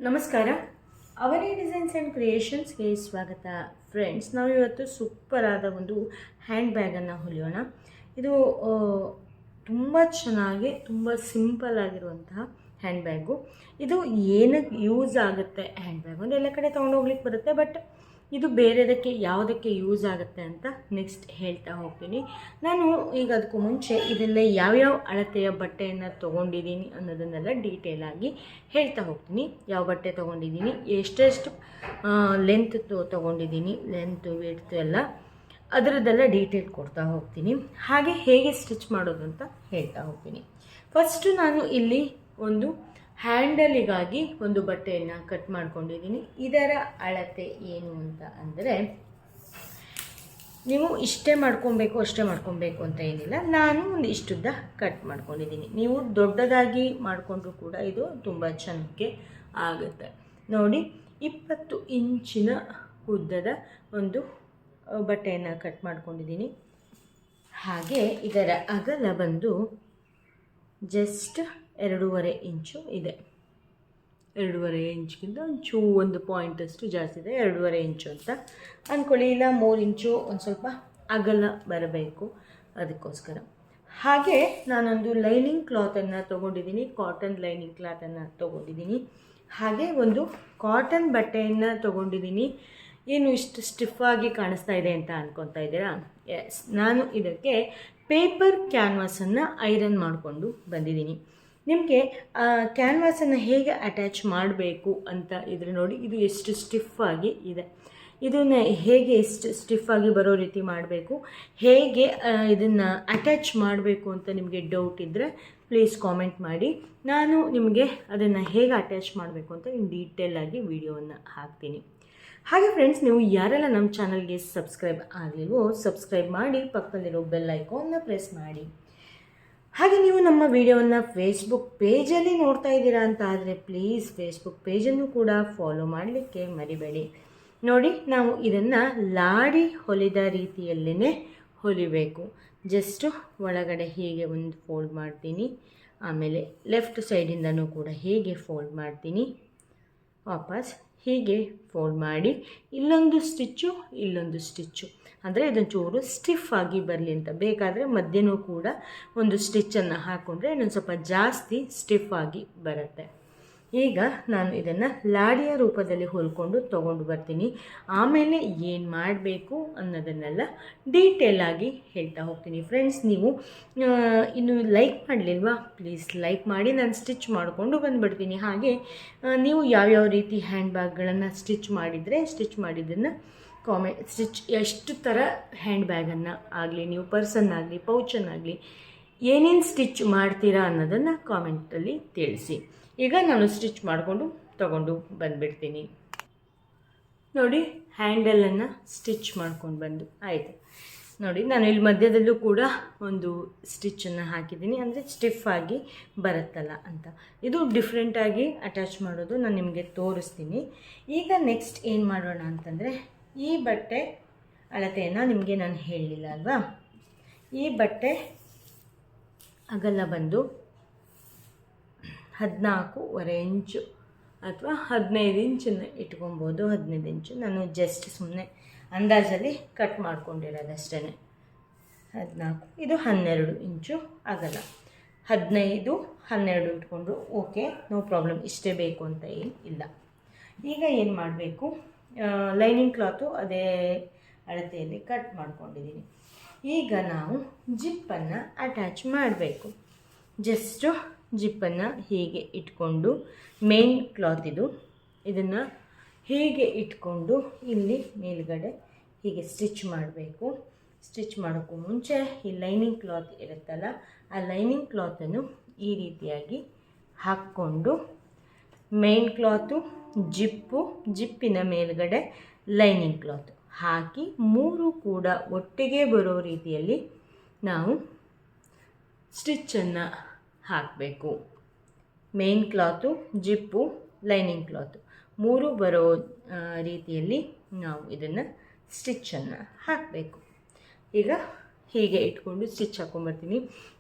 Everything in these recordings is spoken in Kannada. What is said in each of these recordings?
ನಮಸ್ಕಾರ. ಅವನಿ ಡಿಸೈನ್ಸ್ ಆ್ಯಂಡ್ ಕ್ರಿಯೇಷನ್ಸ್ಗೆ ಸ್ವಾಗತ ಫ್ರೆಂಡ್ಸ್. ನಾವು ಇವತ್ತು ಸೂಪರ್ ಆದ ಒಂದು ಹ್ಯಾಂಡ್ ಬ್ಯಾಗನ್ನು ಹೊಲಿಯೋಣ. ಇದು ತುಂಬ ಚೆನ್ನಾಗಿ ತುಂಬ ಸಿಂಪಲ್ ಆಗಿರುವಂತಹ ಹ್ಯಾಂಡ್ ಬ್ಯಾಗು. ಇದು ಏನಕ್ಕೆ ಯೂಸ್ ಆಗುತ್ತೆ ಹ್ಯಾಂಡ್ ಬ್ಯಾಗು ಅಂದರೆ ಎಲ್ಲ ಕಡೆ ತೊಗೊಂಡೋಗ್ಲಿಕ್ಕೆ ಬರುತ್ತೆ, ಬಟ್ ಇದು ಬೇರೆದಕ್ಕೆ ಯಾವುದಕ್ಕೆ ಯೂಸ್ ಆಗುತ್ತೆ ಅಂತ ನೆಕ್ಸ್ಟ್ ಹೇಳ್ತಾ ಹೋಗ್ತೀನಿ. ನಾನು ಈಗ ಅದಕ್ಕೂ ಮುಂಚೆ ಇದೆಲ್ಲ ಯಾವ್ಯಾವ ಅಳತೆಯ ಬಟ್ಟೆಯನ್ನು ತೊಗೊಂಡಿದ್ದೀನಿ ಅನ್ನೋದನ್ನೆಲ್ಲ ಡೀಟೇಲಾಗಿ ಹೇಳ್ತಾ ಹೋಗ್ತೀನಿ. ಯಾವ ಬಟ್ಟೆ ತೊಗೊಂಡಿದ್ದೀನಿ, ಎಷ್ಟೆಷ್ಟು ಲೆಂತ್ ತೊಗೊಂಡಿದ್ದೀನಿ, ಲೆಂತು ವಿಡ್ತು ಎಲ್ಲ ಅದರದ್ದೆಲ್ಲ ಡೀಟೇಲ್ ಕೊಡ್ತಾ ಹೋಗ್ತೀನಿ. ಹಾಗೆ ಹೇಗೆ ಸ್ಟಿಚ್ ಮಾಡೋದು ಅಂತ ಹೇಳ್ತಾ ಹೋಗ್ತೀನಿ. ಫಸ್ಟು ನಾನು ಇಲ್ಲಿ ಒಂದು ಹ್ಯಾಂಡಲಿಗಾಗಿ ಒಂದು ಬಟ್ಟೆಯನ್ನು ಕಟ್ ಮಾಡ್ಕೊಂಡಿದ್ದೀನಿ. ಇದರ ಅಳತೆ ಏನು ಅಂತ ಅಂದರೆ, ನೀವು ಇಷ್ಟೇ ಮಾಡ್ಕೊಬೇಕು ಅಷ್ಟೇ ಮಾಡ್ಕೊಬೇಕು ಅಂತ ಏನಿಲ್ಲ. ನಾನು ಒಂದು ಇಷ್ಟುದ್ದ ಕಟ್ ಮಾಡ್ಕೊಂಡಿದ್ದೀನಿ. ನೀವು ದೊಡ್ಡದಾಗಿ ಮಾಡಿಕೊಂಡ್ರೂ ಕೂಡ ಇದು ತುಂಬ ಚೆನ್ನಾಗಿ ಆಗುತ್ತೆ. ನೋಡಿ, 20 ಇಂಚಿನ ಉದ್ದದ ಒಂದು ಬಟ್ಟೆಯನ್ನು ಕಟ್ ಮಾಡ್ಕೊಂಡಿದ್ದೀನಿ. ಹಾಗೆ ಇದರ ಅಗಲ ಬಂದು ಜಸ್ಟ್ 2.5 ಇಂಚು ಇದೆ. 2.5 ಇಂಚ್ಗಿಂತ ಒಂದು ಪಾಯಿಂಟಷ್ಟು ಜಾಸ್ತಿ ಇದೆ. 2.5 ಇಂಚು ಅಂತ ಅಂದ್ಕೊಳ್ಳಿ, ಇಲ್ಲ 3 ಇಂಚು ಒಂದು ಸ್ವಲ್ಪ ಅಗಲ ಬರಬೇಕು, ಅದಕ್ಕೋಸ್ಕರ. ಹಾಗೆ ನಾನೊಂದು ಲೈನಿಂಗ್ ಕ್ಲಾತನ್ನು ತೊಗೊಂಡಿದ್ದೀನಿ, ಕಾಟನ್ ಲೈನಿಂಗ್ ಕ್ಲಾತನ್ನು ತೊಗೊಂಡಿದ್ದೀನಿ. ಹಾಗೆ ಒಂದು ಕಾಟನ್ ಬಟ್ಟೆಯನ್ನು ತೊಗೊಂಡಿದ್ದೀನಿ. ಏನು ಇಷ್ಟು ಸ್ಟಿಫಾಗಿ ಕಾಣಿಸ್ತಾ ಇದೆ ಅಂತ ಅಂದ್ಕೊತಾ ಇದ್ದೀರಾ? ಎಸ್, ನಾನು ಇದಕ್ಕೆ ಪೇಪರ್ ಕ್ಯಾನ್ವಾಸನ್ನು ಐರನ್ ಮಾಡಿಕೊಂಡು ಬಂದಿದ್ದೀನಿ. ನಿಮಗೆ ಕ್ಯಾನ್ವಾಸನ್ನು ಹೇಗೆ ಅಟ್ಯಾಚ್ ಮಾಡಬೇಕು ಅಂತ ಇದ್ರೆ ನೋಡಿ, ಇದು ಎಷ್ಟು ಸ್ಟಿಫಾಗಿ ಇದೆ. ಇದನ್ನು ಹೇಗೆ ಎಷ್ಟು ಸ್ಟಿಫಾಗಿ ಬರೋ ರೀತಿ ಮಾಡಬೇಕು, ಹೇಗೆ ಇದನ್ನು ಅಟ್ಯಾಚ್ ಮಾಡಬೇಕು ಅಂತ ನಿಮಗೆ ಡೌಟ್ ಇದ್ದರೆ ಪ್ಲೀಸ್ ಕಾಮೆಂಟ್ ಮಾಡಿ. ನಾನು ನಿಮಗೆ ಅದನ್ನು ಹೇಗೆ ಅಟ್ಯಾಚ್ ಮಾಡಬೇಕು ಅಂತ ಡೀಟೇಲಾಗಿ ವಿಡಿಯೋವನ್ನು ಹಾಕ್ತೀನಿ. ಹಾಗೆ ಫ್ರೆಂಡ್ಸ್, ನೀವು ಯಾರೆಲ್ಲ ನಮ್ಮ ಚಾನಲ್ಗೆ ಸಬ್ಸ್ಕ್ರೈಬ್ ಆಗಲಿಲ್ವೋ ಸಬ್ಸ್ಕ್ರೈಬ್ ಮಾಡಿ, ಪಕ್ಕದಲ್ಲಿರೋ ಬೆಲ್ ಐಕಾನ್ನ ಪ್ರೆಸ್ ಮಾಡಿ. ಹಾಗೆ ನೀವು ನಮ್ಮ ವಿಡಿಯೋವನ್ನು ಫೇಸ್ಬುಕ್ ಪೇಜಲ್ಲಿ ನೋಡ್ತಾ ಇದ್ದೀರಾ ಅಂತ ಆದರೆ ಪ್ಲೀಸ್ ಫೇಸ್ಬುಕ್ ಪೇಜನ್ನು ಕೂಡ ಫಾಲೋ ಮಾಡಲಿಕ್ಕೆ ಮರಿಬೇಡಿ. ನೋಡಿ, ನಾವು ಇದನ್ನು ಲಾಡಿ ಹೊಲಿದ ರೀತಿಯಲ್ಲೇ ಹೊಲಿಬೇಕು. ಜಸ್ಟು ಒಳಗಡೆ ಹೀಗೆ ಒಂದು ಫೋಲ್ಡ್ ಮಾಡ್ತೀನಿ, ಆಮೇಲೆ ಲೆಫ್ಟ್ ಸೈಡಿಂದನೂ ಕೂಡ ಹೀಗೆ ಫೋಲ್ಡ್ ಮಾಡ್ತೀನಿ, ವಾಪಸ್ ಹೀಗೆ ಫೋಲ್ಡ್ ಮಾಡಿ ಇಲ್ಲೊಂದು ಸ್ಟಿಚ್ಚು ಇಲ್ಲೊಂದು ಸ್ಟಿಚ್ಚು, ಅಂದರೆ ಇದೊಂದು ಚೂರು ಸ್ಟಿಫ್ ಆಗಿ ಬರಲಿ ಅಂತ. ಬೇಕಾದರೆ ಮಧ್ಯನೂ ಕೂಡ ಒಂದು ಸ್ಟಿಚ್ಚನ್ನು ಹಾಕ್ಕೊಂಡ್ರೆ ಇನ್ನೊಂದು ಸ್ವಲ್ಪ ಜಾಸ್ತಿ ಸ್ಟಿಫ್ ಆಗಿ ಬರುತ್ತೆ. ಈಗ ನಾನು ಇದನ್ನು ಲಾಡಿಯ ರೂಪದಲ್ಲಿ ಹೊಲ್ಕೊಂಡು ತೊಗೊಂಡು ಬರ್ತೀನಿ. ಆಮೇಲೆ ಏನು ಮಾಡಬೇಕು ಅನ್ನೋದನ್ನೆಲ್ಲ ಡೀಟೇಲಾಗಿ ಹೇಳ್ತಾ ಹೋಗ್ತೀನಿ. ಫ್ರೆಂಡ್ಸ್, ನೀವು ಇನ್ನು ಲೈಕ್ ಮಾಡಲಿಲ್ವಾ? ಪ್ಲೀಸ್ ಲೈಕ್ ಮಾಡಿ, ನಾನು ಸ್ಟಿಚ್ ಮಾಡಿಕೊಂಡು ಬಂದುಬಿಡ್ತೀನಿ. ಹಾಗೆ ನೀವು ಯಾವ್ಯಾವ ರೀತಿ ಹ್ಯಾಂಡ್ ಬ್ಯಾಗ್ಗಳನ್ನು ಸ್ಟಿಚ್ ಮಾಡಿದ್ದನ್ನು ಸ್ಟಿಚ್ ಎಷ್ಟು ಥರ ಹ್ಯಾಂಡ್ ಬ್ಯಾಗನ್ನು ಆಗಲಿ, ನೀವು ಪರ್ಸನ್ನಾಗಲಿ ಪೌಚನ್ನಾಗಲಿ ಏನೇನು ಸ್ಟಿಚ್ ಮಾಡ್ತೀರಾ ಅನ್ನೋದನ್ನು ಕಾಮೆಂಟಲ್ಲಿ ತಿಳಿಸಿ. ಈಗ ನಾನು ಸ್ಟಿಚ್ ಮಾಡಿಕೊಂಡು ತೊಗೊಂಡು ಬಂದುಬಿಡ್ತೀನಿ. ನೋಡಿ, ಹ್ಯಾಂಡಲನ್ನು ಸ್ಟಿಚ್ ಮಾಡ್ಕೊಂಡು ಬಂದು ಆಯಿತು. ನೋಡಿ, ನಾನು ಇಲ್ಲಿ ಮಧ್ಯದಲ್ಲೂ ಕೂಡ ಒಂದು ಸ್ಟಿಚ್ಚನ್ನು ಹಾಕಿದ್ದೀನಿ, ಅಂದರೆ ಸ್ಟಿಫಾಗಿ ಬರುತ್ತಲ್ಲ ಅಂತ. ಇದು ಡಿಫ್ರೆಂಟಾಗಿ ಅಟ್ಯಾಚ್ ಮಾಡೋದು ನಾನು ನಿಮಗೆ ತೋರಿಸ್ತೀನಿ. ಈಗ ನೆಕ್ಸ್ಟ್ ಏನು ಮಾಡೋಣ ಅಂತಂದರೆ, ಈ ಬಟ್ಟೆ ಅಳತೆಯನ್ನು ನಿಮಗೆ ನಾನು ಹೇಳಲಿಲ್ಲ ಅಲ್ವಾ? ಈ ಬಟ್ಟೆ ಅಗಲ ಬಂದು 14.5 ಇಂಚು ಅಥವಾ 15 ಇಂಚನ್ನು ಇಟ್ಕೊಬೋದು. 15 ಇಂಚು ನಾನು ಜಸ್ಟ್ ಸುಮ್ಮನೆ ಅಂದಾಜಲ್ಲಿ ಕಟ್ ಮಾಡ್ಕೊಂಡಿರೋದಷ್ಟೇ. 14, ಇದು 12 ಇಂಚು ಅಗಲ. 15, 12 ಇಟ್ಕೊಂಡ್ರು ಓಕೆ, ನೋ ಪ್ರಾಬ್ಲಮ್, ಇಷ್ಟೇ ಬೇಕು ಅಂತ ಏನು ಇಲ್ಲ. ಈಗ ಏನು ಮಾಡಬೇಕು, ಲೈನಿಂಗ್ ಕ್ಲಾತು ಅದೇ ಅಳತೆಯಲ್ಲಿ ಕಟ್ ಮಾಡ್ಕೊಂಡಿದ್ದೀನಿ. ಈಗ ನಾವು ಜಿಪ್ಪನ್ನು ಅಟ್ಯಾಚ್ ಮಾಡಬೇಕು. ಜಸ್ಟು ಜಿಪ್ಪನ್ನು ಹೀಗೆ ಇಟ್ಕೊಂಡು, ಮೇನ್ ಕ್ಲಾತ್ ಇದನ್ನು ಹೀಗೆ ಇಟ್ಕೊಂಡು ಇಲ್ಲಿ ಮೇಲ್ಗಡೆ ಹೀಗೆ ಸ್ಟಿಚ್ ಮಾಡಬೇಕು. ಸ್ಟಿಚ್ ಮಾಡೋಕ್ಕೂ ಮುಂಚೆ ಈ ಲೈನಿಂಗ್ ಕ್ಲಾತ್ ಇರುತ್ತಲ್ಲ, ಆ ಲೈನಿಂಗ್ ಕ್ಲಾತನ್ನು ಈ ರೀತಿಯಾಗಿ ಹಾಕ್ಕೊಂಡು, ಮೇನ್ ಕ್ಲಾತು, ಜಿಪ್ಪಿನ ಮೇಲ್ಗಡೆ ಲೈನಿಂಗ್ ಕ್ಲಾತ್ ಹಾಕಿ 3 ಕೂಡ ಒಟ್ಟಿಗೆ ಬರೋ ರೀತಿಯಲ್ಲಿ ನಾವು ಸ್ಟಿಚ್ಚನ್ನು ಹಾಕಬೇಕು. Main cloth, zip, lining cloth 3 ಬರೋ ರೀತಿಯಲ್ಲಿ ನಾವು ಇದನ್ನು ಸ್ಟಿಚ್ಚನ್ನು ಹಾಕಬೇಕು. ಈಗ ಹೀಗೆ ಇಟ್ಕೊಂಡು ಸ್ಟಿಚ್ ಹಾಕ್ಕೊಂಬರ್ತೀನಿ.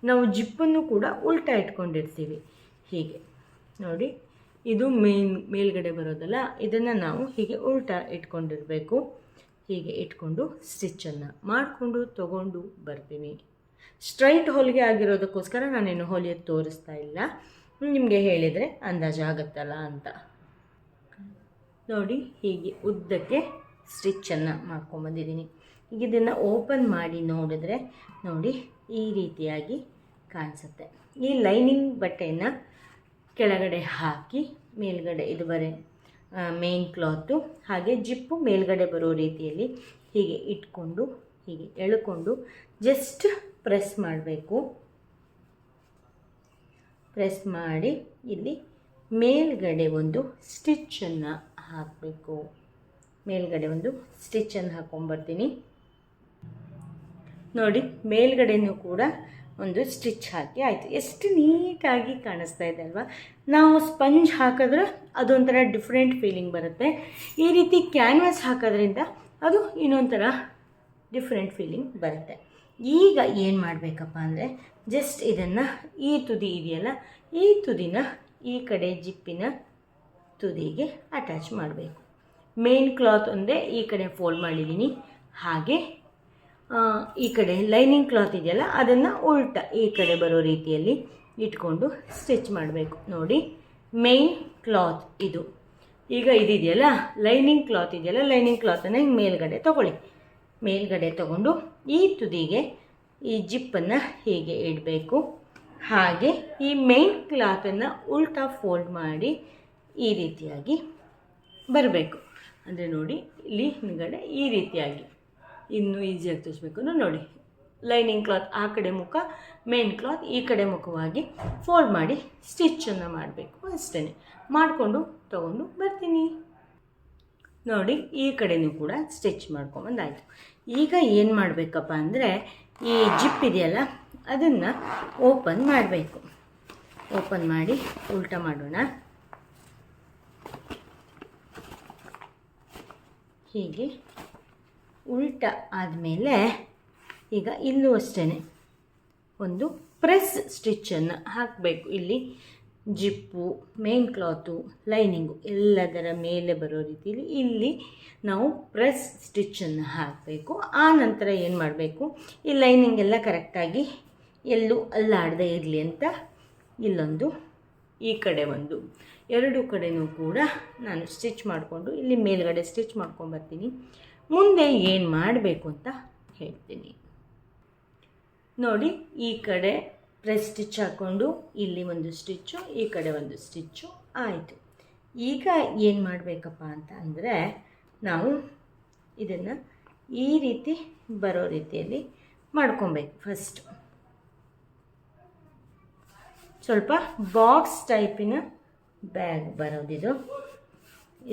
ನಾವು ಜಿಪ್ಪನ್ನು ಕೂಡ ಉಲ್ಟಾ ಇಟ್ಕೊಂಡಿರ್ತೀವಿ. ಹೀಗೆ ನೋಡಿ, ಇದು ಮೇಲ್ಗಡೆ ಬರೋದಲ್ಲ, ಇದನ್ನು ನಾವು ಹೀಗೆ ಉಲ್ಟಾ ಇಟ್ಕೊಂಡಿರಬೇಕು. ಹೀಗೆ ಇಟ್ಕೊಂಡು ಸ್ಟಿಚ್ಚನ್ನು ಮಾಡಿಕೊಂಡು ತೊಗೊಂಡು ಬರ್ತೀನಿ. ಸ್ಟ್ರೈಟ್ ಹೊಲಿಗೆ ಆಗಿರೋದಕ್ಕೋಸ್ಕರ ನಾನೇನು ಹೊಲಿಯೋದು ತೋರಿಸ್ತಾ ಇಲ್ಲ, ನಿಮಗೆ ಹೇಳಿದರೆ ಅಂದಾಜಾಗತ್ತಲ್ಲ ಅಂತ. ನೋಡಿ ಹೀಗೆ ಉದ್ದಕ್ಕೆ ಸ್ಟಿಚ್ಚನ್ನು ಮಾಡ್ಕೊಂಬಂದಿದ್ದೀನಿ. ಈಗ ಇದನ್ನು ಓಪನ್ ಮಾಡಿ ನೋಡಿದ್ರೆ ನೋಡಿ ಈ ರೀತಿಯಾಗಿ ಕಾಣಿಸುತ್ತೆ. ಈ ಲೈನಿಂಗ್ ಬಟ್ಟೆಯನ್ನು ಕೆಳಗಡೆ ಹಾಕಿ ಮೇಲ್ಗಡೆ ಇದು ಮೇನ್ ಕ್ಲಾತು ಹಾಗೆ ಜಿಪ್ಪು ಮೇಲ್ಗಡೆ ಬರೋ ರೀತಿಯಲ್ಲಿ ಹೀಗೆ ಇಟ್ಕೊಂಡು ಹೀಗೆ ಎಳ್ಕೊಂಡು ಜಸ್ಟ್ ಪ್ರೆಸ್ ಮಾಡಬೇಕು. ಪ್ರೆಸ್ ಮಾಡಿ ಇಲ್ಲಿ ಮೇಲ್ಗಡೆ ಒಂದು ಸ್ಟಿಚ್ಚನ್ನು ಹಾಕಬೇಕು. ಮೇಲ್ಗಡೆ ಒಂದು ಸ್ಟಿಚ್ಚನ್ನು ಹಾಕ್ಕೊಂಬರ್ತೀನಿ. ನೋಡಿ ಮೇಲ್ಗಡೆನೂ ಕೂಡ ಒಂದು ಸ್ಟಿಚ್ ಹಾಕಿ ಆಯಿತು. ಎಷ್ಟು ನೀಟಾಗಿ ಕಾಣಿಸ್ತಾ ಇದೆ ಅಲ್ವಾ. ನಾವು ಸ್ಪಂಜ್ ಹಾಕಿದ್ರೆ ಅದೊಂಥರ ಡಿಫ್ರೆಂಟ್ ಫೀಲಿಂಗ್ ಬರುತ್ತೆ. ಈ ರೀತಿ ಕ್ಯಾನ್ವಾಸ್ ಹಾಕೋದ್ರಿಂದ ಅದು ಇನ್ನೊಂಥರ ಡಿಫ್ರೆಂಟ್ ಫೀಲಿಂಗ್ ಬರುತ್ತೆ. ಈಗ ಏನು ಮಾಡಬೇಕಪ್ಪ ಅಂದರೆ ಜಸ್ಟ್ ಇದನ್ನು ಈ ತುದಿ ಇದೆಯಲ್ಲ, ಈ ತುದಿನ ಈ ಕಡೆ ಜಿಪ್ಪಿನ ತುದಿಗೆ ಅಟ್ಯಾಚ್ ಮಾಡಬೇಕು. ಮೇನ್ ಕ್ಲಾತ್ ಒಂದೇ ಈ ಕಡೆ ಫೋಲ್ಡ್ ಮಾಡಿದ್ದೀನಿ. ಹಾಗೆ ಈ ಕಡೆ ಲೈನಿಂಗ್ ಕ್ಲಾತ್ ಇದೆಯಲ್ಲ ಅದನ್ನು ಉಲ್ಟಾ ಈ ಕಡೆ ಬರೋ ರೀತಿಯಲ್ಲಿ ಇಟ್ಕೊಂಡು ಸ್ಟಿಚ್ ಮಾಡಬೇಕು. ನೋಡಿ ಮೇನ್ ಕ್ಲಾತ್ ಇದು. ಈಗ ಇದಿದೆಯಲ್ಲ ಲೈನಿಂಗ್ ಕ್ಲಾತ್ ಇದೆಯಲ್ಲ, ಲೈನಿಂಗ್ ಕ್ಲಾತನ್ನು ಹಿಂಗೆ ಮೇಲ್ಗಡೆ ತೊಗೊಳ್ಳಿ. ಮೇಲ್ಗಡೆ ತೊಗೊಂಡು ಈ ತುದಿಗೆ ಈ ಜಿಪ್ಪನ್ನು ಹೀಗೆ ಇಡಬೇಕು. ಹಾಗೆ ಈ ಮೇನ್ ಕ್ಲಾತನ್ನು ಉಲ್ಟಾ ಫೋಲ್ಡ್ ಮಾಡಿ ಈ ರೀತಿಯಾಗಿ ಬರಬೇಕು. ಅಂದರೆ ನೋಡಿ ಇಲ್ಲಿ ಹಿಂದ್ಗಡೆ ಈ ರೀತಿಯಾಗಿ ಇನ್ನೂ ಈಸಿಯಾಗಿ ತೋರಿಸ್ಬೇಕು. ನೋಡಿ ಲೈನಿಂಗ್ ಕ್ಲಾತ್ ಆ ಕಡೆ ಮುಖ, ಮೇನ್ ಕ್ಲಾತ್ ಈ ಕಡೆ ಮುಖವಾಗಿ ಫೋಲ್ಡ್ ಮಾಡಿ ಸ್ಟಿಚ್ಚನ್ನು ಮಾಡಬೇಕು. ಅಷ್ಟೇ ಮಾಡಿಕೊಂಡು ತೊಗೊಂಡು ಬರ್ತೀನಿ. ನೋಡಿ ಈ ಕಡೆಯೂ ಕೂಡ ಸ್ಟಿಚ್ ಮಾಡ್ಕೊಂಬಂದಾಯಿತು. ಈಗ ಏನು ಮಾಡಬೇಕಪ್ಪ ಅಂದರೆ ಈ ಜಿಪ್ ಇದೆಯಲ್ಲ ಅದನ್ನು ಓಪನ್ ಮಾಡಬೇಕು. ಓಪನ್ ಮಾಡಿ ಉಲ್ಟಾ ಮಾಡೋಣ. ಹೀಗೆ ಉಲ್ಟಾ ಆದಮೇಲೆ ಈಗ ಇಲ್ಲೂ ಅಷ್ಟೇ ಒಂದು ಪ್ರೆಸ್ ಸ್ಟಿಚ್ಚನ್ನು ಹಾಕಬೇಕು. ಇಲ್ಲಿ ಜಿಪ್ಪು, ಮೇನ್ ಕ್ಲಾತು, ಲೈನಿಂಗು ಎಲ್ಲದರ ಮೇಲೆ ಬರೋ ರೀತಿಯಲ್ಲಿ ಇಲ್ಲಿ ನಾವು ಪ್ರೆಸ್ ಸ್ಟಿಚ್ಚನ್ನು ಹಾಕಬೇಕು. ಆ ನಂತರ ಏನು ಮಾಡಬೇಕು, ಈ ಲೈನಿಂಗ್ ಎಲ್ಲ ಕರೆಕ್ಟಾಗಿ ಎಲ್ಲೂ ಅಲ್ಲಾಡದೆ ಇರಲಿ ಅಂತ ಇಲ್ಲೊಂದು ಈ ಕಡೆ ಒಂದು ಎರಡು ಕಡೆಯೂ ಕೂಡ ನಾನು ಸ್ಟಿಚ್ ಮಾಡಿಕೊಂಡು ಇಲ್ಲಿ ಮೇಲ್ಗಡೆ ಸ್ಟಿಚ್ ಮಾಡ್ಕೊಂಬರ್ತೀನಿ. ಮುಂದೆ ಏನು ಮಾಡಬೇಕು ಅಂತ ಹೇಳ್ತೀನಿ. ನೋಡಿ ಈ ಕಡೆ ಪ್ರೆಸ್ ಸ್ಟಿಚ್ ಹಾಕ್ಕೊಂಡು ಇಲ್ಲಿ ಒಂದು ಸ್ಟಿಚ್ಚು, ಈ ಕಡೆ ಒಂದು ಸ್ಟಿಚ್ಚು ಆಯಿತು. ಈಗ ಏನು ಮಾಡಬೇಕಪ್ಪ ಅಂತ ಅಂದರೆ ನಾವು ಇದನ್ನು ಈ ರೀತಿ ಬರೋ ರೀತಿಯಲ್ಲಿ ಮಾಡ್ಕೊಬೇಕು. ಫಸ್ಟು ಸ್ವಲ್ಪ ಬಾಕ್ಸ್ ಟೈಪಿನ ಬ್ಯಾಗ್ ಬರೋದಿದು.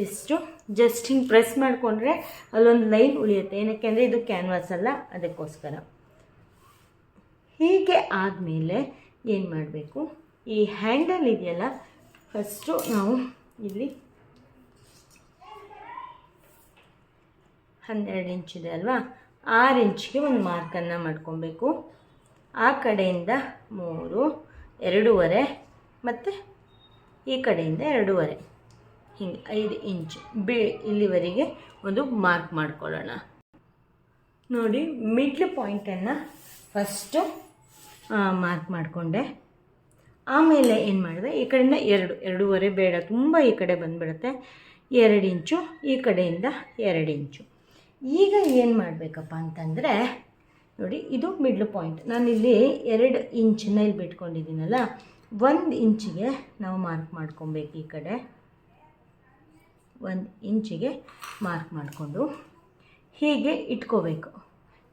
ಇಷ್ಟು ಜಸ್ಟ್ ಹಿಂಗೆ ಪ್ರೆಸ್ ಮಾಡಿಕೊಂಡ್ರೆ ಅಲ್ಲೊಂದು ಲೈನ್ ಉಳಿಯುತ್ತೆ. ಏನಕ್ಕೆ ಅಂದರೆ ಇದು ಕ್ಯಾನ್ವಾಸ್ ಅಲ್ಲ, ಅದಕ್ಕೋಸ್ಕರ. ಹೀಗೆ ಆದಮೇಲೆ ಏನು ಮಾಡಬೇಕು, ಈ ಹ್ಯಾಂಡಲ್ ಇದೆಯಲ್ಲ ಫಸ್ಟು ನಾವು ಇಲ್ಲಿ 12 ಇಂಚಿದೆ ಅಲ್ವಾ, 6 ಇಂಚಿಗೆ ಒಂದು ಮಾರ್ಕನ್ನು ಮಾಡ್ಕೊಬೇಕು. ಆ ಕಡೆಯಿಂದ 3, 2.5 ಮತ್ತು ಈ ಕಡೆಯಿಂದ 2.5 ಹಿಂಗೆ 5 ಇಂಚ್ ಇಲ್ಲಿವರೆಗೆ ಒಂದು ಮಾರ್ಕ್ ಮಾಡ್ಕೊಳ್ಳೋಣ. ನೋಡಿ ಮಿಡ್ಲ್ ಪಾಯಿಂಟನ್ನು ಫಸ್ಟು ಮಾರ್ಕ್ ಮಾಡಿಕೊಂಡೆ. ಆಮೇಲೆ ಏನು ಮಾಡಿದೆ, ಈ ಕಡೆಯಿಂದ 2.5 ಬೇಡ, ತುಂಬ ಈ ಕಡೆ ಬಂದುಬಿಡುತ್ತೆ. 2 ಇಂಚು ಈ ಕಡೆಯಿಂದ 2 ಇಂಚು. ಈಗ ಏನು ಮಾಡಬೇಕಪ್ಪ ಅಂತಂದರೆ ನೋಡಿ ಇದು ಮಿಡ್ಲ್ ಪಾಯಿಂಟ್. ನಾನಿಲ್ಲಿ 2 ಇಂಚನ್ನ ಇಲ್ಲಿ ಬಿಟ್ಕೊಂಡಿದ್ದೀನಲ್ಲ, 1 ಇಂಚಿಗೆ ನಾವು ಮಾರ್ಕ್ ಮಾಡ್ಕೊಬೇಕು. ಈ ಕಡೆ 1 ಇಂಚಿಗೆ ಮಾರ್ಕ್ ಮಾಡಿಕೊಂಡು ಹೀಗೆ ಇಟ್ಕೋಬೇಕು.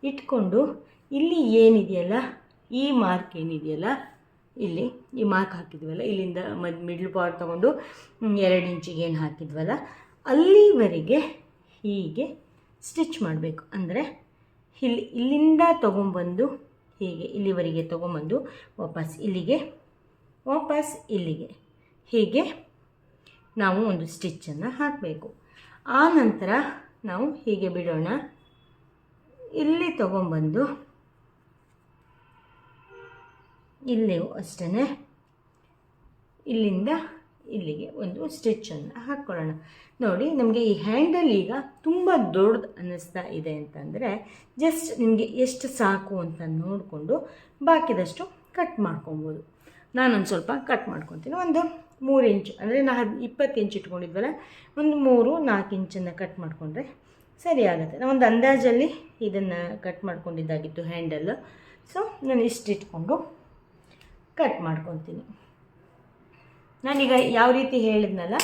ಇಟ್ಕೊಂಡು ಇಲ್ಲಿ ಏನಿದೆಯಲ್ಲ ಈ ಮಾರ್ಕ್ ಏನಿದೆಯಲ್ಲ, ಇಲ್ಲಿ ಈ ಮಾರ್ಕ್ ಹಾಕಿದ್ವಲ್ಲ, ಇಲ್ಲಿಂದ ಮಿಡ್ಲ್ ಪಾರ್ಟ್ ತೊಗೊಂಡು 2 ಇಂಚಿಗೆ ಏನು ಹಾಕಿದ್ವಲ್ಲ ಅಲ್ಲಿವರೆಗೆ ಹೀಗೆ ಸ್ಟಿಚ್ ಮಾಡಬೇಕು. ಅಂದರೆ ಇಲ್ಲಿಂದ ತೊಗೊಂಬಂದು ಹೀಗೆ ಇಲ್ಲಿವರೆಗೆ ತೊಗೊಂಬಂದು ವಾಪಸ್ ಇಲ್ಲಿಗೆ, ವಾಪಸ್ ಇಲ್ಲಿಗೆ ಹೀಗೆ ನಾವು ಒಂದು ಸ್ಟಿಚ್ಚನ್ನು ಹಾಕಬೇಕು. ಆ ನಂತರ ನಾವು ಹೀಗೆ ಬಿಡೋಣ. ಇಲ್ಲಿ ತೊಗೊಂಬಂದು ಇಲ್ಲಿಯೂ ಅಷ್ಟೇ ಇಲ್ಲಿಂದ ಇಲ್ಲಿಗೆ ಒಂದು ಸ್ಟಿಚ್ಚನ್ನು ಹಾಕ್ಕೊಳ್ಳೋಣ. ನೋಡಿ, ನಮಗೆ ಈ ಹ್ಯಾಂಡಲ್ ಈಗ ತುಂಬ ದೊಡ್ಡದು ಅನ್ನಿಸ್ತಾ ಇದೆ ಅಂತಂದರೆ ಜಸ್ಟ್ ನಿಮಗೆ ಎಷ್ಟು ಸಾಕು ಅಂತ ನೋಡಿಕೊಂಡು ಬಾಕಿದಷ್ಟು ಕಟ್ ಮಾಡ್ಕೊಬೋದು. ನಾನೊಂದು ಸ್ವಲ್ಪ ಕಟ್ ಮಾಡ್ಕೊತೀನಿ. ಒಂದು 3 ಇಂಚು, ಅಂದರೆ ನಾನು 20 ಇಂಚ್ ಇಟ್ಕೊಂಡಿದ್ವಲ್ಲ, ಒಂದು 3-4 ಇಂಚನ್ನು ಕಟ್ ಮಾಡಿಕೊಂಡ್ರೆ ಸರಿ ಆಗುತ್ತೆ. ನಾನು ಒಂದು ಅಂದಾಜಲ್ಲಿ ಇದನ್ನು ಕಟ್ ಮಾಡ್ಕೊಂಡಿದ್ದಾಗಿತ್ತು ಹ್ಯಾಂಡಲ್ಲು. ಸೊ ನಾನು ಇಷ್ಟು ಇಟ್ಕೊಂಡು ಕಟ್ ಮಾಡ್ಕೊತೀನಿ. ನಾನೀಗ ಯಾವ ರೀತಿ ಹೇಳಿದ್ನಲ್ಲ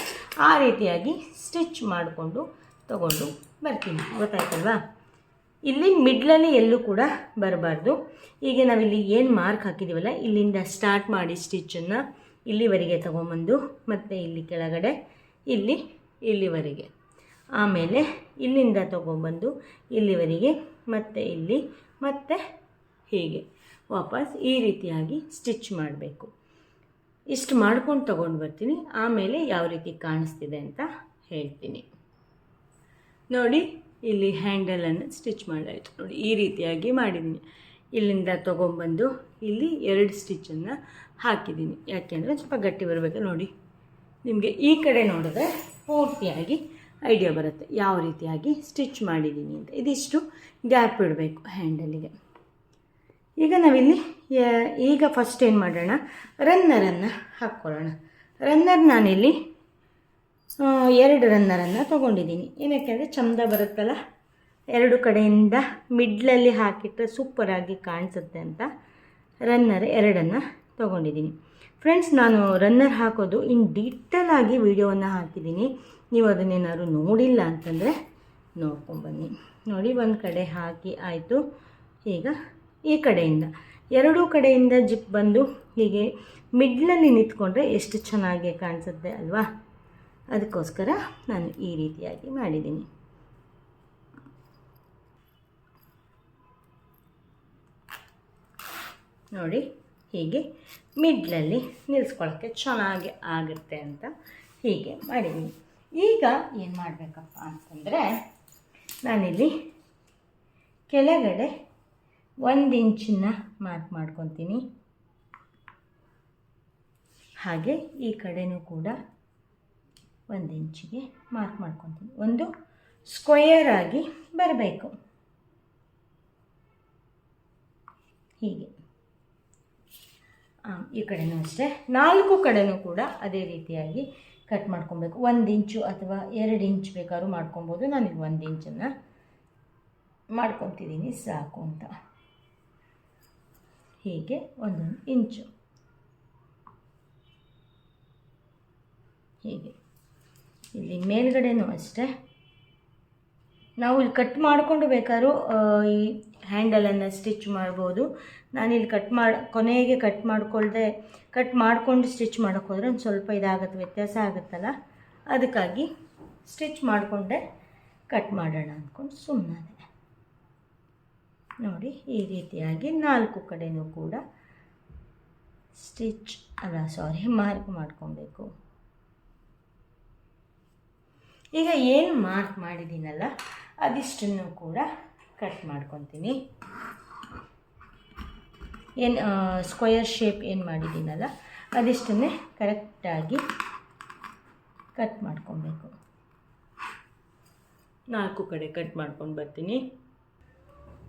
ಆ ರೀತಿಯಾಗಿ ಸ್ಟಿಚ್ ಮಾಡಿಕೊಂಡು ತಗೊಂಡು ಬರ್ತೀನಿ. ಗೊತ್ತಾಯ್ತಲ್ವಾ? ಇಲ್ಲಿ ಮಿಡ್ಲಲ್ಲಿ ಎಲ್ಲೂ ಕೂಡ ಬರಬಾರ್ದು. ಈಗ ನಾವಿಲ್ಲಿ ಏನು ಮಾರ್ಕ್ ಹಾಕಿದ್ದೀವಲ್ಲ, ಇಲ್ಲಿಂದ ಸ್ಟಾರ್ಟ್ ಮಾಡಿ ಸ್ಟಿಚ್ಚನ್ನು ಇಲ್ಲಿವರೆಗೆ ತೊಗೊಂಬಂದು ಮತ್ತು ಇಲ್ಲಿ ಕೆಳಗಡೆ ಇಲ್ಲಿವರೆಗೆ, ಆಮೇಲೆ ಇಲ್ಲಿಂದ ತೊಗೊಂಬಂದು ಇಲ್ಲಿವರೆಗೆ ಮತ್ತು ಇಲ್ಲಿ ಮತ್ತು ಹೀಗೆ ವಾಪಸ್ ಈ ರೀತಿಯಾಗಿ ಸ್ಟಿಚ್ ಮಾಡಬೇಕು. ಇಷ್ಟು ಮಾಡ್ಕೊಂಡು ತೊಗೊಂಡು ಬರ್ತೀನಿ. ಆಮೇಲೆ ಯಾವ ರೀತಿ ಕಾಣಿಸ್ತಿದೆ ಅಂತ ಹೇಳ್ತೀನಿ. ನೋಡಿ, ಇಲ್ಲಿ ಹ್ಯಾಂಡಲನ್ನು ಸ್ಟಿಚ್ ಮಾಡಾಯಿತು. ನೋಡಿ, ಈ ರೀತಿಯಾಗಿ ಮಾಡಿದ್ದೀನಿ. ಇಲ್ಲಿಂದ ತೊಗೊಂಬಂದು ಇಲ್ಲಿ 2 ಸ್ಟಿಚ್ಚನ್ನು ಹಾಕಿದ್ದೀನಿ. ಯಾಕೆಂದರೆ ಸ್ವಲ್ಪ ಗಟ್ಟಿ ಬರಬೇಕು. ನೋಡಿ, ನಿಮಗೆ ಈ ಕಡೆ ನೋಡಿದ್ರೆ ಪೂರ್ತಿಯಾಗಿ ಐಡಿಯಾ ಬರುತ್ತೆ ಯಾವ ರೀತಿಯಾಗಿ ಸ್ಟಿಚ್ ಮಾಡಿದ್ದೀನಿ ಅಂತ. ಇದಿಷ್ಟು ಗ್ಯಾಪ್ ಇಡಬೇಕು ಹ್ಯಾಂಡಲಿಗೆ. ಈಗ ನಾವಿಲ್ಲಿ ಈಗ ಫಸ್ಟ್ ಏನು ಮಾಡೋಣ, ರನ್ನರನ್ನು ಹಾಕ್ಕೊಳ್ಳೋಣ. ರನ್ನರ್ ನಾನಿಲ್ಲಿ 2 ರನ್ನರನ್ನು ತೊಗೊಂಡಿದ್ದೀನಿ. ಏನಕ್ಕೆ ಅಂದರೆ ಚಂದ ಬರುತ್ತಲ್ಲ, 2 ಕಡೆಯಿಂದ ಮಿಡ್ಲಲ್ಲಿ ಹಾಕಿಟ್ಟರೆ ಸೂಪರಾಗಿ ಕಾಣಿಸುತ್ತೆ ಅಂತ ರನ್ನರ್ 2 ತೊಗೊಂಡಿದ್ದೀನಿ. ಫ್ರೆಂಡ್ಸ್, ನಾನು ರನ್ನರ್ ಹಾಕೋದು ಇನ್ ಡೀಟೇಲ್ ಆಗಿ ವಿಡಿಯೋವನ್ನು ಹಾಕಿದ್ದೀನಿ. ನೀವು ಅದನ್ನೇನಾದ್ರು ನೋಡಿಲ್ಲ ಅಂತಂದರೆ ನೋಡ್ಕೊಂಬನ್ನಿ. ನೋಡಿ, ಒಂದು ಕಡೆ ಹಾಕಿ ಆಯಿತು. ಈಗ ಈ ಕಡೆಯಿಂದ 2 ಕಡೆಯಿಂದ ಜಿಪ್ ಬಂದು ಹೀಗೆ ಮಿಡ್ಲಲ್ಲಿ ನಿಂತ್ಕೊಂಡ್ರೆ ಎಷ್ಟು ಚೆನ್ನಾಗಿ ಕಾಣಿಸುತ್ತೆ ಅಲ್ವಾ? ಅದಕ್ಕೋಸ್ಕರ ನಾನು ಈ ರೀತಿಯಾಗಿ ಮಾಡಿದ್ದೀನಿ. ನೋಡಿ, ಹೀಗೆ ಮಿಡ್ಲಲ್ಲಿ ನಿಲ್ಲಿಸ್ಕೊಳ್ಳೋಕ್ಕೆ ಚೆನ್ನಾಗಿ ಆಗುತ್ತೆ ಅಂತ ಹೀಗೆ ಮಾಡಿದ್ದೀನಿ. ಈಗ ಏನು ಮಾಡಬೇಕಪ್ಪ ಅಂತಂದರೆ, ನಾನಿಲ್ಲಿ ಕೆಳಗಡೆ 1 ಇಂಚನ್ನು ಮಾರ್ಕ್ ಮಾಡ್ಕೊತೀನಿ. ಹಾಗೆ ಈ ಕಡೆನೂ ಕೂಡ 1 ಇಂಚಿಗೆ ಮಾರ್ಕ್ ಮಾಡ್ಕೊತೀನಿ. ಒಂದು ಸ್ಕ್ವೇರ್ ಆಗಿ ಬರಬೇಕು ಹೀಗೆ. ಈ ಕಡೆನೂ ಅಷ್ಟೇ, 4 ಕಡೆನೂ ಕೂಡ ಅದೇ ರೀತಿಯಾಗಿ ಕಟ್ ಮಾಡ್ಕೊಬೇಕು. 1 ಇಂಚು ಅಥವಾ 2 ಇಂಚ್ ಬೇಕಾದ್ರೂ ಮಾಡ್ಕೊಬೋದು. ನಾನಿಲ್ಲಿ 1 ಇಂಚನ್ನು ಮಾಡ್ಕೊತಿದ್ದೀನಿ ಸಾಕು ಅಂತ. ಹೀಗೆ 1 ಇಂಚು ಹೀಗೆ. ಇಲ್ಲಿ ಮೇಲ್ಗಡೆನೂ ಅಷ್ಟೇ, ನಾವು ಇಲ್ಲಿ ಕಟ್ ಮಾಡಿಕೊಂಡು ಬೇಕಾದ್ರೂ ಈ ಹ್ಯಾಂಡಲನ್ನು ಸ್ಟಿಚ್ ಮಾಡ್ಬೋದು. ನಾನಿಲ್ಲಿ ಕೊನೆಗೆ ಕಟ್ ಮಾಡಿಕೊಂಡು ಸ್ಟಿಚ್ ಮಾಡೋಕ್ಕೆ ಹೋದರೆ ಒಂದು ಸ್ವಲ್ಪ ಇದಾಗುತ್ತೆ, ವ್ಯತ್ಯಾಸ ಆಗುತ್ತಲ್ಲ. ಅದಕ್ಕಾಗಿ ಸ್ಟಿಚ್ ಮಾಡಿಕೊಂಡೆ ಕಟ್ ಮಾಡೋಣ ಅಂದ್ಕೊಂಡು ಸುಮ್ಮನೆ. ನೋಡಿ, ಈ ರೀತಿಯಾಗಿ 4 ಕಡೆನೂ ಕೂಡ ಮಾರ್ಕ್ ಮಾಡ್ಕೊಬೇಕು. ಈಗ ಏನು ಮಾರ್ಕ್ ಮಾಡಿದ್ದೀನಲ್ಲ ಅದಿಷ್ಟನ್ನು ಕೂಡ ಕಟ್ ಮಾಡ್ಕೊತೀನಿ. ಏನು ಸ್ಕ್ವೇರ್ ಶೇಪ್ ಏನು ಮಾಡಿದ್ದೀನಲ್ಲ ಅದಿಷ್ಟನ್ನೇ ಕರೆಕ್ಟಾಗಿ ಕಟ್ ಮಾಡ್ಕೊಬೇಕು. 4 ಕಡೆ ಕಟ್ ಮಾಡ್ಕೊಂಡು ಬರ್ತೀನಿ.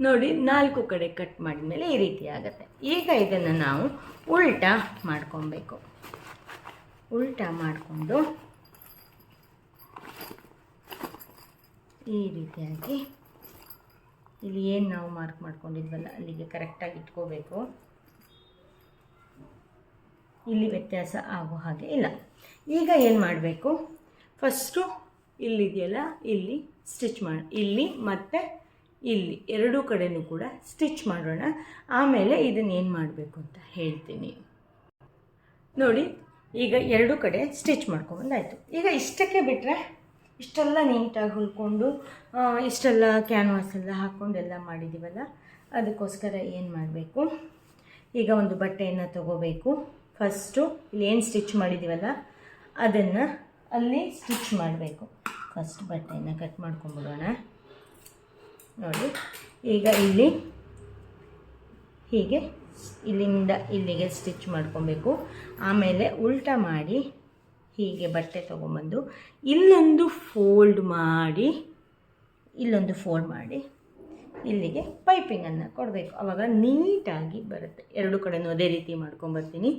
ನೋಡಿ, 4 ಕಡೆ ಕಟ್ ಮಾಡಿದ್ಮೇಲೆ ಈ ರೀತಿ ಆಗುತ್ತೆ. ಈಗ ಇದನ್ನು ನಾವು ಉಲ್ಟಾ ಮಾಡ್ಕೊಬೇಕು. ಉಲ್ಟಾ ಮಾಡಿಕೊಂಡು ಈ ರೀತಿಯಾಗಿ ಇಲ್ಲಿ ಏನು ನಾವು ಮಾರ್ಕ್ ಮಾಡ್ಕೊಂಡಿದ್ವಲ್ಲ ಅಲ್ಲಿಗೆ ಕರೆಕ್ಟಾಗಿ ಇಟ್ಕೋಬೇಕು. ಇಲ್ಲಿ ವ್ಯತ್ಯಾಸ ಆಗೋ ಹಾಗೆ ಇಲ್ಲ. ಈಗ ಏನು ಮಾಡಬೇಕು, ಫಸ್ಟು ಇಲ್ಲಿದೆಯಲ್ಲ ಇಲ್ಲಿ ಸ್ಟಿಚ್ ಮಾಡಿ, ಇಲ್ಲಿ ಮತ್ತು ಇಲ್ಲಿ 2 ಕಡೆನೂ ಕೂಡ ಸ್ಟಿಚ್ ಮಾಡೋಣ. ಆಮೇಲೆ ಇದನ್ನು ಏನು ಮಾಡಬೇಕು ಅಂತ ಹೇಳ್ತೀನಿ. ನೋಡಿ, ಈಗ 2 ಕಡೆ ಸ್ಟಿಚ್ ಮಾಡ್ಕೊಂಬಂದಾಯಿತು. ಈಗ ಇಷ್ಟಕ್ಕೆ ಬಿಟ್ಟರೆ ಇಷ್ಟೆಲ್ಲ ನೀಟಾಗಿ ಹೊಲ್ಕೊಂಡು ಇಷ್ಟೆಲ್ಲ ಕ್ಯಾನ್ವಾಸೆಲ್ಲ ಹಾಕ್ಕೊಂಡೆಲ್ಲ ಮಾಡಿದ್ದೀವಲ್ಲ, ಅದಕ್ಕೋಸ್ಕರ ಏನು ಮಾಡಬೇಕು, ಈಗ ಒಂದು ಬಟ್ಟೆಯನ್ನು ತಗೋಬೇಕು. ಫಸ್ಟು ಇಲ್ಲಿ ಏನು ಸ್ಟಿಚ್ ಮಾಡಿದ್ದೀವಲ್ಲ ಅದನ್ನು ಅಲ್ಲಿ ಸ್ಟಿಚ್ ಮಾಡಬೇಕು. ಫಸ್ಟ್ ಬಟ್ಟೆಯನ್ನು ಕಟ್ ಮಾಡ್ಕೊಂಬಿಡೋಣ. ನೋಡಿ, ಈಗ ಇಲ್ಲಿ ಹೀಗೆ ಇಲ್ಲಿಂದ ಇಲ್ಲಿಗೆ ಸ್ಟಿಚ್ ಮಾಡ್ಕೊಬೇಕು. ಆಮೇಲೆ ಉಲ್ಟಾ ಮಾಡಿ ಹೀಗೆ ಬಟ್ಟೆ ತೊಗೊಂಬಂದು ಇಲ್ಲೊಂದು ಫೋಲ್ಡ್ ಮಾಡಿ ಇಲ್ಲಿಗೆ ಪೈಪಿಂಗನ್ನು ಕೊಡಬೇಕು. ಆವಾಗ ನೀಟಾಗಿ ಬರುತ್ತೆ. ಎರಡು ಕಡೆನೂ ಅದೇ ರೀತಿ ಮಾಡ್ಕೊಂಬರ್ತೀನಿ.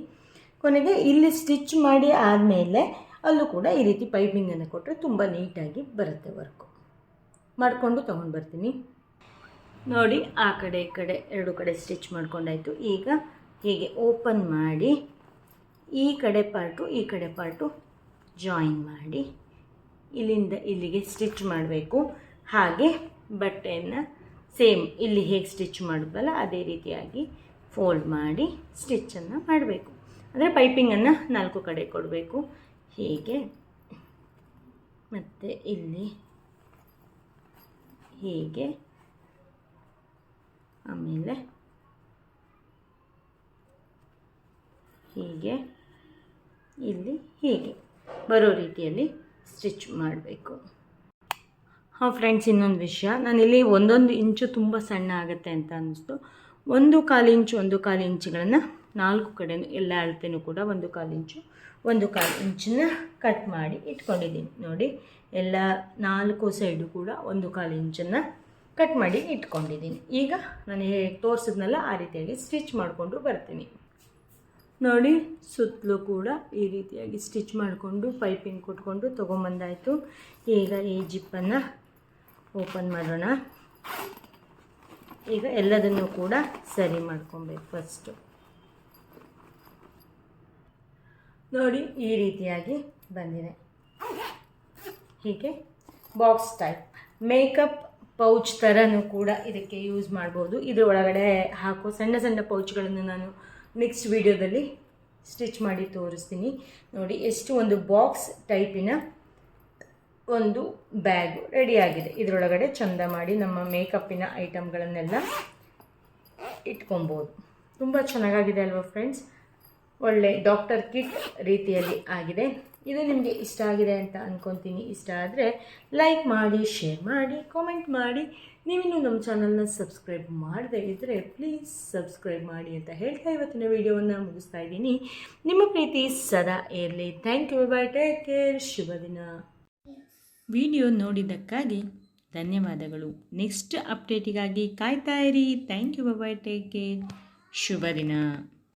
ಕೊನೆಗೆ ಇಲ್ಲಿ ಸ್ಟಿಚ್ ಮಾಡಿ ಆದಮೇಲೆ ಅಲ್ಲೂ ಕೂಡ ಈ ರೀತಿ ಪೈಪಿಂಗನ್ನು ಕೊಟ್ಟರೆ ತುಂಬ ನೀಟಾಗಿ ಬರುತ್ತೆ. ವರ್ಕು ಮಾಡಿಕೊಂಡು ತೊಗೊಂಡು ಬರ್ತೀನಿ. ನೋಡಿ, ಆ ಕಡೆ ಈ ಕಡೆ ಎರಡು ಕಡೆ ಸ್ಟಿಚ್ ಮಾಡ್ಕೊಂಡಾಯಿತು. ಈಗ ಹೀಗೆ ಓಪನ್ ಮಾಡಿ ಈ ಕಡೆ ಪಾರ್ಟು ಜಾಯಿನ್ ಮಾಡಿ ಇಲ್ಲಿಂದ ಇಲ್ಲಿಗೆ ಸ್ಟಿಚ್ ಮಾಡಬೇಕು. ಹಾಗೆ ಬಟ್ಟೆಯನ್ನು ಸೇಮ್ ಇಲ್ಲಿ ಹೇಗೆ ಸ್ಟಿಚ್ ಮಾಡಿದ್ವಲ್ಲ ಅದೇ ರೀತಿಯಾಗಿ ಫೋಲ್ಡ್ ಮಾಡಿ ಸ್ಟಿಚ್ಚನ್ನು ಮಾಡಬೇಕು. ಅಂದರೆ ಪೈಪಿಂಗನ್ನು 4 ಕಡೆ ಕೊಡಬೇಕು. ಹೀಗೆ ಮತ್ತು ಇಲ್ಲಿ ಹೀಗೆ, ಆಮೇಲೆ ಹೀಗೆ, ಇಲ್ಲಿ ಹೀಗೆ ಬರೋ ರೀತಿಯಲ್ಲಿ ಸ್ಟಿಚ್ ಮಾಡಬೇಕು. ಹಾಂ ಫ್ರೆಂಡ್ಸ್, ಇನ್ನೊಂದು ವಿಷಯ, ನಾನಿಲ್ಲಿ 1 ಇಂಚು ತುಂಬ ಸಣ್ಣ ಆಗುತ್ತೆ ಅಂತ ಅನ್ನಿಸ್ತು. 1/4 ಇಂಚು 1/4 ಇಂಚುಗಳನ್ನು 4 ಕಡೆ ಎಲ್ಲ ಅಳತೆನೂ ಕೂಡ 1/4 ಇಂಚು 1/4 ಇಂಚನ್ನ ಕಟ್ ಮಾಡಿ ಇಟ್ಕೊಂಡಿದ್ದೀನಿ. ನೋಡಿ, ಎಲ್ಲ 4 ಸೈಡು ಕೂಡ 1/4 ಇಂಚನ್ನು ಕಟ್ ಮಾಡಿ ಇಟ್ಕೊಂಡಿದ್ದೀನಿ. ಈಗ ನಾನು ಹೇಗೆ ತೋರಿಸಿದ್ನಲ್ಲ ಆ ರೀತಿಯಾಗಿ ಸ್ಟಿಚ್ ಮಾಡಿಕೊಂಡು ಬರ್ತೀನಿ. ನೋಡಿ, ಸುತ್ತಲೂ ಕೂಡ ಈ ರೀತಿಯಾಗಿ ಸ್ಟಿಚ್ ಮಾಡಿಕೊಂಡು ಪೈಪಿಂಗ್ ಕೊಟ್ಕೊಂಡು ತೊಗೊಂಬಂದಾಯಿತು. ಈಗ ಈ ಜಿಪ್ಪನ್ನು ಓಪನ್ ಮಾಡೋಣ. ಈಗ ಎಲ್ಲದನ್ನು ಕೂಡ ಸರಿ ಮಾಡ್ಕೊಬೇಕು. ಫಸ್ಟು ನೋಡಿ, ಈ ರೀತಿಯಾಗಿ ಬಂದಿದೆ. ಹೀಗೆ ಬಾಕ್ಸ್ ಟೈಪ್ ಮೇಕಪ್ ಪೌಚ್ ಥರನೂ ಕೂಡ ಇದಕ್ಕೆ ಯೂಸ್ ಮಾಡ್ಬೋದು. ಇದ್ರ ಒಳಗಡೆ ಹಾಕೋ ಸಣ್ಣ ಸಣ್ಣ ಪೌಚ್ಗಳನ್ನು ನಾನು ನೆಕ್ಸ್ಟ್ ವಿಡಿಯೋದಲ್ಲಿ ಸ್ಟಿಚ್ ಮಾಡಿ ತೋರಿಸ್ತೀನಿ. ನೋಡಿ, ಎಷ್ಟು ಒಂದು ಬಾಕ್ಸ್ ಟೈಪಿನ ಒಂದು ಬ್ಯಾಗ್ ರೆಡಿಯಾಗಿದೆ. ಇದರೊಳಗಡೆ ಚಂದ ಮಾಡಿ ನಮ್ಮ ಮೇಕಪ್ಪಿನ ಐಟಮ್ಗಳನ್ನೆಲ್ಲ ಇಟ್ಕೊಬೋದು. ತುಂಬ ಚೆನ್ನಾಗಿದೆ ಅಲ್ವಾ ಫ್ರೆಂಡ್ಸ್? ಒಳ್ಳೆ ಡಾಕ್ಟರ್ ಕಿಟ್ ರೀತಿಯಲ್ಲಿ ಆಗಿದೆ. ಇದು ನಿಮಗೆ ಇಷ್ಟ ಆಗಿದೆ ಅಂತ ಅಂದ್ಕೊತೀನಿ. ಇಷ್ಟ ಆದರೆ ಲೈಕ್ ಮಾಡಿ, ಶೇರ್ ಮಾಡಿ, ಕಾಮೆಂಟ್ ಮಾಡಿ. ನೀವಿನ್ನೂ ನಮ್ಮ ಚಾನಲ್ನ ಸಬ್ಸ್ಕ್ರೈಬ್ ಮಾಡದೇ ಇದ್ದರೆ ಪ್ಲೀಸ್ ಸಬ್ಸ್ಕ್ರೈಬ್ ಮಾಡಿ ಅಂತ ಹೇಳ್ತಾ ಇವತ್ತಿನ ವಿಡಿಯೋವನ್ನು ಮುಗಿಸ್ತಾ ಇದ್ದೀನಿ. ನಿಮ್ಮ ಪ್ರೀತಿ ಸದಾ ಇರಲಿ. Thank you. Bye. Take care. ಶುಭ ದಿನ. ವಿಡಿಯೋ ನೋಡಿದ್ದಕ್ಕಾಗಿ ಧನ್ಯವಾದಗಳು. ನೆಕ್ಸ್ಟ್ ಅಪ್ಡೇಟಿಗಾಗಿ ಕಾಯ್ತಾ ಇರಿ. Thank you. Bye. Take care. ಶುಭ ದಿನ.